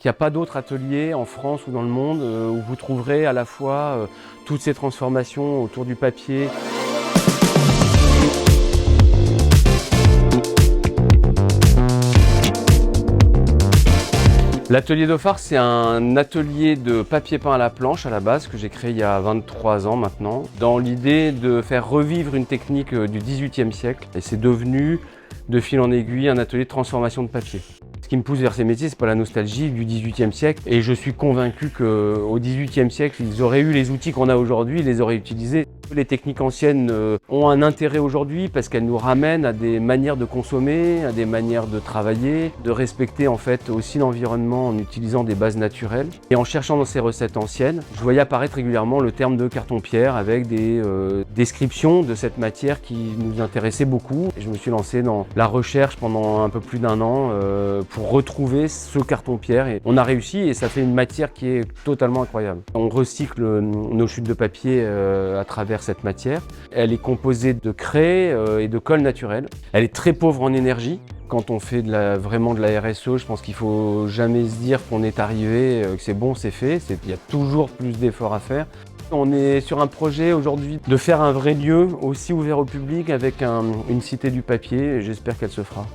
qu'il n'y a pas d'autre atelier en France ou dans le monde où vous trouverez à la fois toutes ces transformations autour du papier. L'atelier Dauphard, c'est un atelier de papier peint à la planche à la base que j'ai créé il y a 23 ans maintenant, dans l'idée de faire revivre une technique du XVIIIe siècle. Et c'est devenu, de fil en aiguille, un atelier de transformation de papier. Ce qui me pousse vers ces métiers, c'est pas la nostalgie du XVIIIe siècle. Et je suis convaincu qu'au XVIIIe siècle, ils auraient eu les outils qu'on a aujourd'hui, ils les auraient utilisés. Les techniques anciennes ont un intérêt aujourd'hui parce qu'elles nous ramènent à des manières de consommer, à des manières de travailler, de respecter en fait aussi l'environnement en utilisant des bases naturelles. Et en cherchant dans ces recettes anciennes, je voyais apparaître régulièrement le terme de carton-pierre avec des descriptions de cette matière qui nous intéressait beaucoup. Et je me suis lancé dans la recherche pendant un peu plus d'1 an pour retrouver ce carton-pierre. Et on a réussi et ça fait une matière qui est totalement incroyable. On recycle nos chutes de papier à travers cette matière. Elle est composée de craie et de colle naturelle. Elle est très pauvre en énergie. Quand on fait vraiment de la RSE, je pense qu'il ne faut jamais se dire qu'on est arrivé, que c'est bon, c'est fait. Il y a toujours plus d'efforts à faire. On est sur un projet aujourd'hui de faire un vrai lieu aussi ouvert au public avec une cité du papier et j'espère qu'elle se fera.